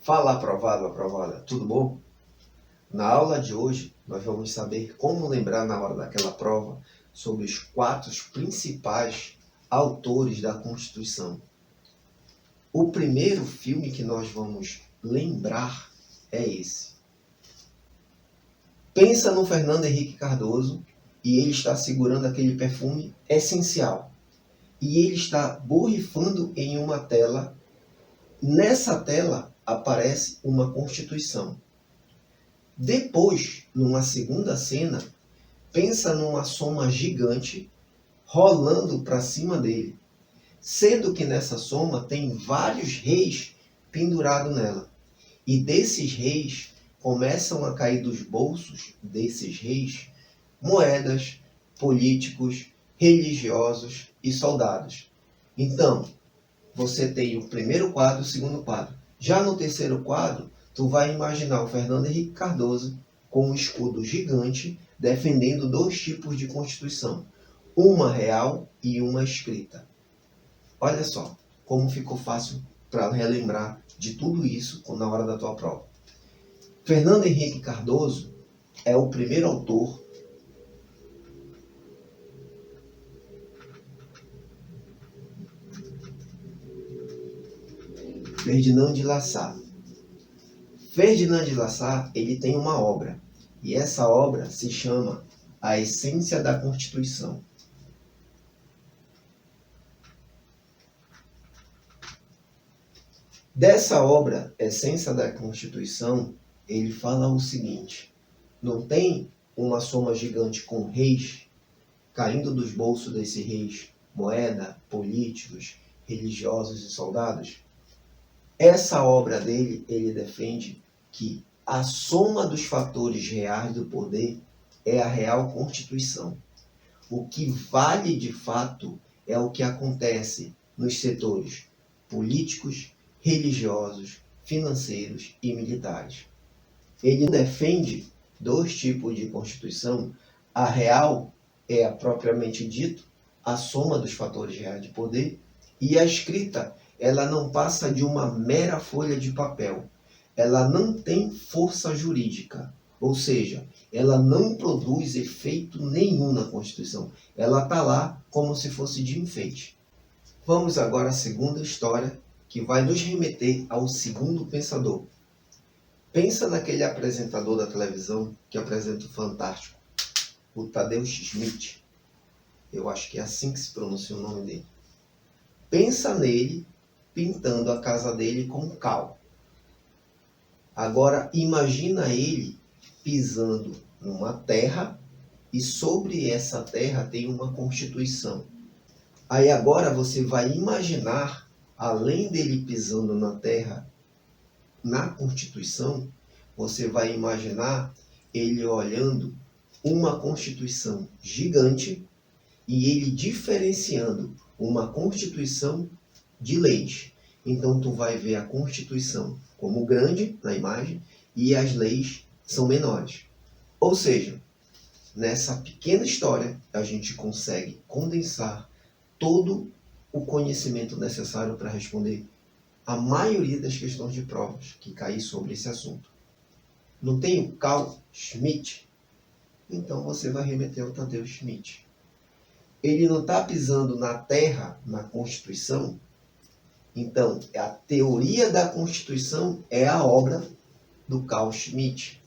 Fala, aprovado, aprovada, tudo bom? Na aula de hoje, nós vamos saber como lembrar na hora daquela prova sobre os quatro principais autores da Constituição. O primeiro filme que nós vamos lembrar é esse. Pensa no Fernando Henrique Cardoso e ele está segurando aquele perfume essencial. E ele está borrifando em uma tela. Nessa tela aparece uma Constituição. Depois, numa segunda cena, pensa numa soma gigante rolando para cima dele, sendo que nessa soma tem vários reis pendurados nela. E desses reis começam a cair dos bolsos desses reis moedas, políticos, religiosos e soldados. Então, você tem o primeiro quadro e o segundo quadro. Já no terceiro quadro, tu vai imaginar o Fernando Henrique Cardoso com um escudo gigante defendendo dois tipos de Constituição, uma real e uma escrita. Olha só como ficou fácil para relembrar de tudo isso na hora da tua prova. Fernando Henrique Cardoso é o primeiro autor Ferdinand de Lassalle. Ferdinand de Lassalle, ele tem uma obra, e essa obra se chama A Essência da Constituição. Dessa obra, Essência da Constituição, ele fala o seguinte: não tem uma soma gigante com reis, caindo dos bolsos desses reis, moeda, políticos, religiosos e soldados? Essa obra dele, ele defende que a soma dos fatores reais do poder é a real Constituição. O que vale de fato é o que acontece nos setores políticos, religiosos, financeiros e militares. Ele defende dois tipos de Constituição. A real é a propriamente dito, a soma dos fatores reais de poder, e a escrita, ela não passa de uma mera folha de papel. Ela não tem força jurídica, ou seja, ela não produz efeito nenhum na Constituição. Ela está lá como se fosse de enfeite. Vamos agora à segunda história, que vai nos remeter ao segundo pensador. Pensa naquele apresentador da televisão que apresenta o Fantástico, o Tadeu Schmidt. Eu acho que é assim que se pronuncia o nome dele. Pensa nele pintando a casa dele com cal. Agora imagina ele pisando numa terra e sobre essa terra tem uma Constituição. Aí agora você vai imaginar, além dele pisando na terra, na Constituição, você vai imaginar ele olhando uma Constituição gigante e ele diferenciando uma Constituição de leis. Então tu vai ver a Constituição como grande na imagem e as leis são menores. Ou seja, nessa pequena história a gente consegue condensar todo o conhecimento necessário para responder a maioria das questões de provas que caem sobre esse assunto. Não tem o Carl Schmitt? Então você vai remeter ao Tadeu Schmidt. Ele não está pisando na terra, na Constituição. Então, a teoria da Constituição é a obra do Carl Schmitt.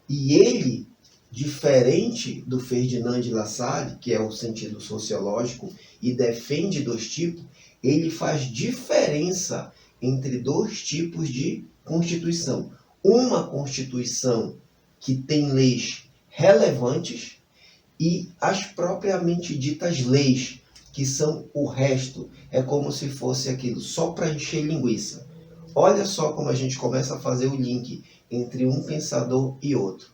E ele, diferente do Ferdinand de Lassalle, que é o sentido sociológico e defende dois tipos, ele faz diferença entre dois tipos de Constituição. Uma Constituição que tem leis relevantes e as propriamente ditas leis, que são o resto. É como se fosse aquilo, só para encher linguiça. Olha só como a gente começa a fazer o link entre um pensador e outro.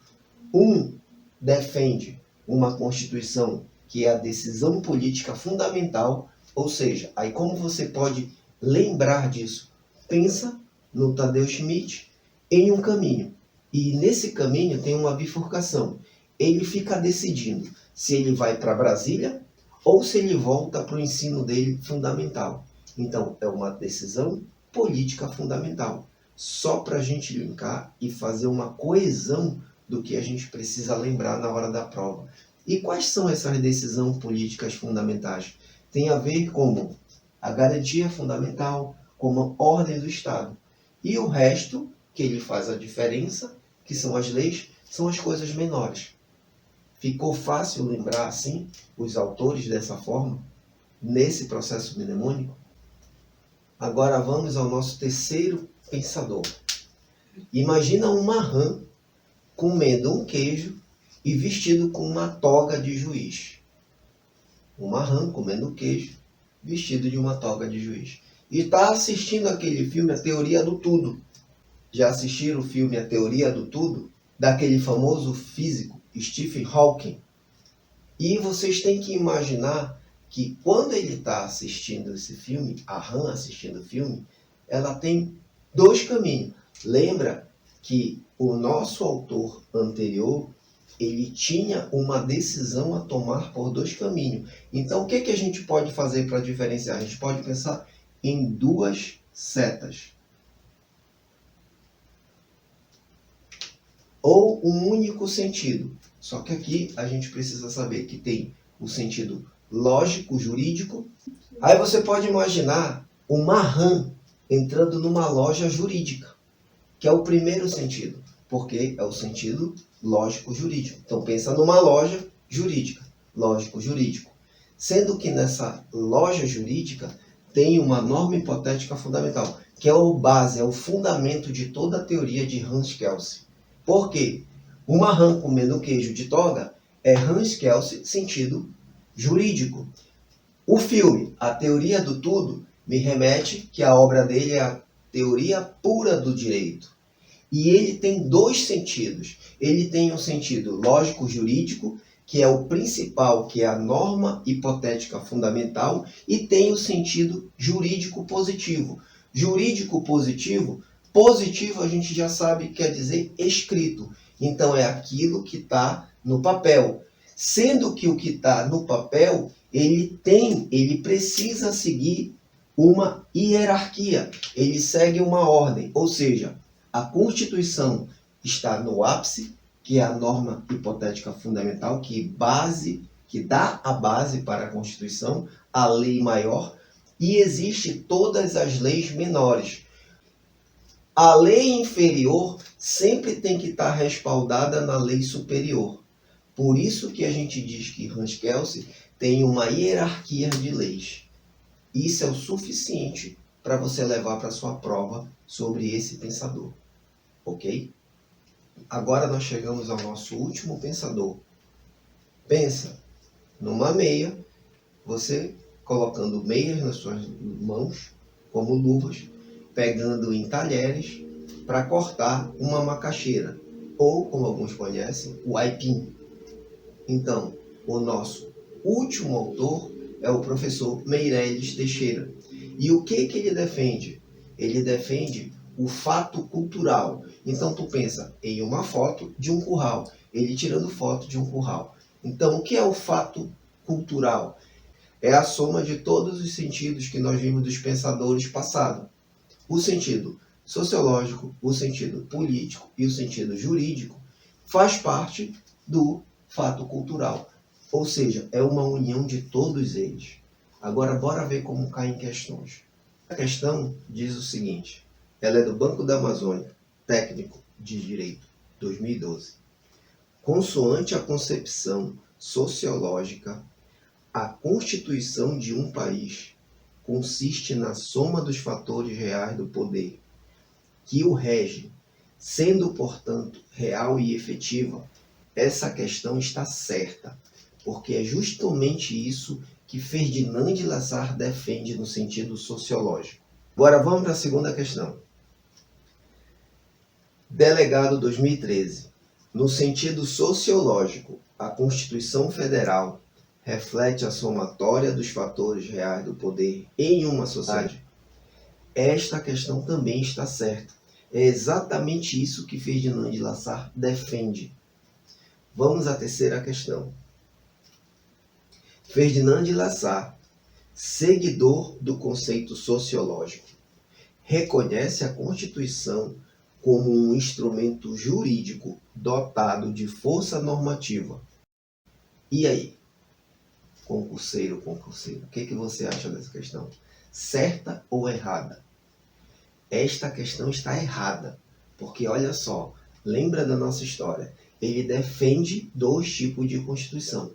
Um defende uma Constituição que é a decisão política fundamental, ou seja, aí como você pode lembrar disso? Pensa no Tadeu Schmidt em um caminho. E nesse caminho tem uma bifurcação. Ele fica decidindo se ele vai para Brasília ou se ele volta para o ensino dele fundamental. Então, é uma decisão política fundamental. só para a gente linkar e fazer uma coesão do que a gente precisa lembrar na hora da prova. E quais são essas decisões políticas fundamentais? Tem a ver com a garantia fundamental, como a ordem do Estado. E o resto, que ele faz a diferença, que são as leis, são as coisas menores. Ficou fácil lembrar, assim, os autores dessa forma, nesse processo mnemônico? Agora vamos ao nosso terceiro pensador. Imagina uma rã comendo um queijo e vestido com uma toga de juiz. Uma rã comendo queijo, vestido de uma toga de juiz. E está assistindo aquele filme, A Teoria do Tudo. Já assistiram o filme A Teoria do Tudo? Daquele famoso físico, Stephen Hawking. E vocês têm que imaginar que quando ele está assistindo esse filme, a rã assistindo o filme, ela tem dois caminhos. Lembra que o nosso autor anterior, ele tinha uma decisão a tomar por dois caminhos. Então, o que a gente pode fazer para diferenciar? A gente pode pensar em duas setas. Ou um único sentido. Só que aqui a gente precisa saber que tem o sentido lógico, jurídico. Aí você pode imaginar uma rã entrando numa loja jurídica, que é o primeiro sentido, porque é o sentido lógico-jurídico. Então pensa numa loja jurídica, lógico-jurídico. Sendo que nessa loja jurídica tem uma norma hipotética fundamental, que é o base, é o fundamento de toda a teoria de Hans Kelsen. Por quê? Uma rã comendo queijo de toga é Hans Kelsen sentido jurídico. O filme A Teoria do Tudo me remete que a obra dele é a teoria pura do direito. E ele tem dois sentidos. Ele tem um sentido lógico-jurídico, que é o principal, que é a norma hipotética fundamental, e tem o sentido jurídico positivo. Jurídico positivo, positivo a gente já sabe que quer dizer escrito. Então é aquilo que está no papel. Sendo que o que está no papel, ele precisa seguir uma hierarquia. Ele segue uma ordem, ou seja, a Constituição está no ápice, que é a norma hipotética fundamental, que dá a base para a Constituição, a lei maior, e existe todas as leis menores. A lei inferior sempre tem que estar respaldada na lei superior. Por isso que a gente diz que Hans Kelsen tem uma hierarquia de leis. Isso é o suficiente para você levar para a sua prova sobre esse pensador. Ok? Agora nós chegamos ao nosso último pensador. Pensa numa meia, você colocando meias nas suas mãos, como luvas, pegando em talheres para cortar uma macaxeira, ou, como alguns conhecem, o aipim. Então, o nosso último autor é o professor Meirelles Teixeira. E o que ele defende? Ele defende o fato cultural. Então, tu pensa em uma foto de um curral, ele tirando foto de um curral. Então, o que é o fato cultural? É a soma de todos os sentidos que nós vimos dos pensadores passados. O sentido sociológico, o sentido político e o sentido jurídico faz parte do fato cultural. Ou seja, é uma união de todos eles. Agora, bora ver como caem questões. A questão diz o seguinte, ela é do Banco da Amazônia, técnico de Direito, 2012. Consoante a concepção sociológica, a constituição de um país consiste na soma dos fatores reais do poder que o rege, sendo, portanto, real e efetiva. Essa questão está certa, porque é justamente isso que Ferdinand de Lassalle defende no sentido sociológico. Agora vamos para a segunda questão. Delegado 2013. No sentido sociológico, a Constituição Federal reflete a somatória dos fatores reais do poder em uma sociedade. Esta questão também está certa. É exatamente isso que Ferdinand de Lassalle defende. Vamos à terceira questão. Ferdinand de Lassalle, seguidor do conceito sociológico, reconhece a Constituição como um instrumento jurídico dotado de força normativa. E aí, concurseiro, o que você acha dessa questão? Certa ou errada? Esta questão está errada, porque olha só, lembra da nossa história, ele defende dois tipos de Constituição.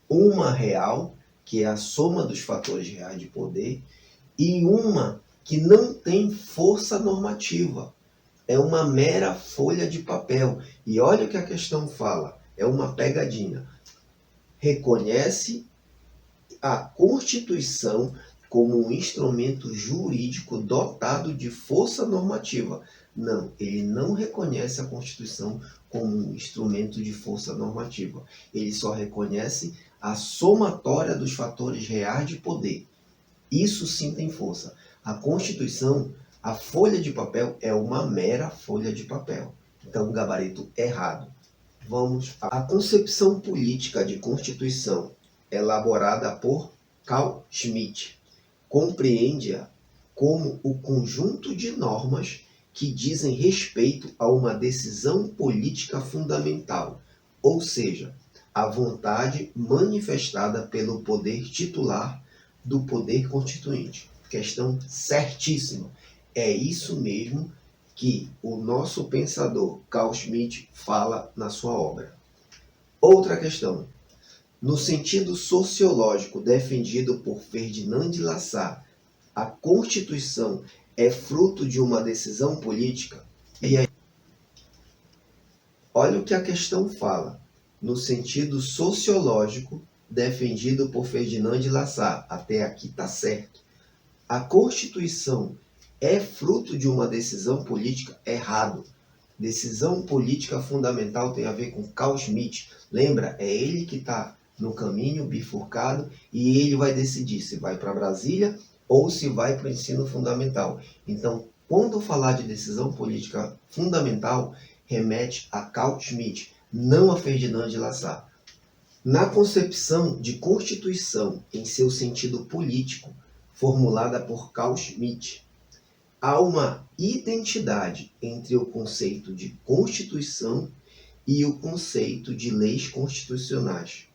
Uma real, que é a soma dos fatores reais de poder, e uma que não tem força normativa. É uma mera folha de papel. E olha o que a questão fala, é uma pegadinha. Reconhece a Constituição como um instrumento jurídico dotado de força normativa. Não, ele não reconhece a Constituição como um instrumento de força normativa. Ele só reconhece a somatória dos fatores reais de poder. Isso sim tem força. A Constituição, a folha de papel, é uma mera folha de papel. Então, gabarito errado. Vamos à concepção política de Constituição, elaborada por Carl Schmitt. Compreende-a como o conjunto de normas que dizem respeito a uma decisão política fundamental, ou seja, a vontade manifestada pelo poder titular do poder constituinte. Questão certíssima. É isso mesmo que o nosso pensador Carl Schmitt fala na sua obra. Outra questão. No sentido sociológico defendido por Ferdinand de Lassalle, a Constituição é fruto de uma decisão política? E aí, olha o que a questão fala. No sentido sociológico defendido por Ferdinand de Lassalle, até aqui está certo. A Constituição é fruto de uma decisão política? Errado. Decisão política fundamental tem a ver com Carl Schmitt. Lembra? É ele que está no caminho bifurcado e ele vai decidir se vai para Brasília ou se vai para o ensino fundamental. Então, quando falar de decisão política fundamental, remete a Carl Schmitt, não a Ferdinand de Lassalle. Na concepção de Constituição em seu sentido político, formulada por Carl Schmitt, há uma identidade entre o conceito de Constituição e o conceito de leis constitucionais,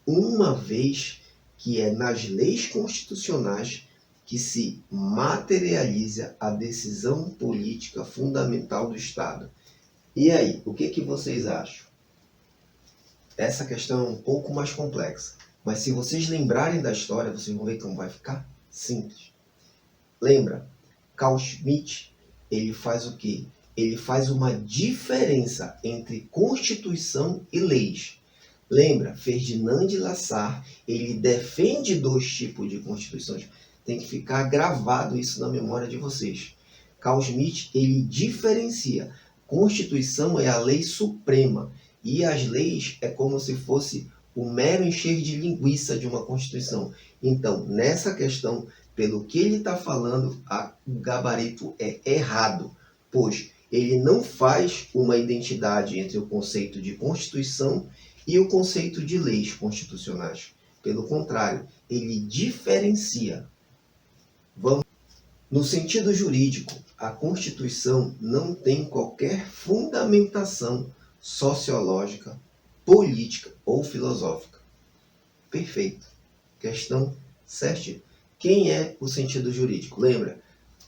uma vez que é nas leis constitucionais que se materializa a decisão política fundamental do Estado. E aí, o que vocês acham? Essa questão é um pouco mais complexa, mas se vocês lembrarem da história, vocês vão ver como vai ficar simples. Lembra? Carl Schmitt, ele faz o quê? Ele faz uma diferença entre Constituição e leis. Lembra? Ferdinand de Lassalle, ele defende dois tipos de constituições. Tem que ficar gravado isso na memória de vocês. Carl Schmitt, ele diferencia. Constituição é a lei suprema e as leis é como se fosse o mero encher de linguiça de uma Constituição. Então, nessa questão, pelo que ele está falando, o gabarito é errado, pois ele não faz uma identidade entre o conceito de Constituição e o conceito de leis constitucionais. Pelo contrário, ele diferencia. No sentido jurídico, a Constituição não tem qualquer fundamentação sociológica, política ou filosófica. Perfeito. Questão certa. Quem é o sentido jurídico? Lembra?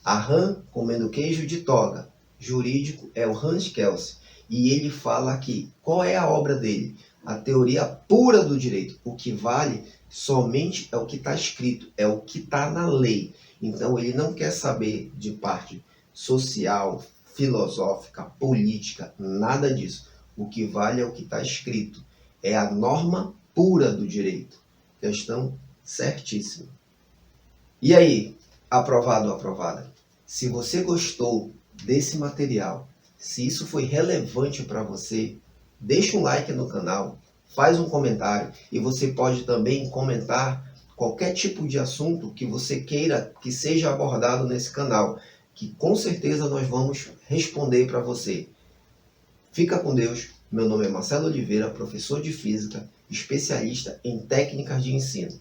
A rã comendo queijo de toga. Jurídico é o Hans Kelsen. E ele fala aqui, qual é a obra dele? A teoria pura do direito. O que vale somente é o que está escrito, é o que está na lei. Então ele não quer saber de parte social, filosófica, política, nada disso. O que vale é o que está escrito. É a norma pura do direito. Questão certíssima. E aí, aprovado ou aprovada? Se você gostou desse material, se isso foi relevante para você, deixa um like no canal, faz um comentário e você pode também comentar qualquer tipo de assunto que você queira que seja abordado nesse canal, que com certeza nós vamos responder para você. Fica com Deus. Meu nome é Marcelo Oliveira, professor de Física, especialista em técnicas de ensino.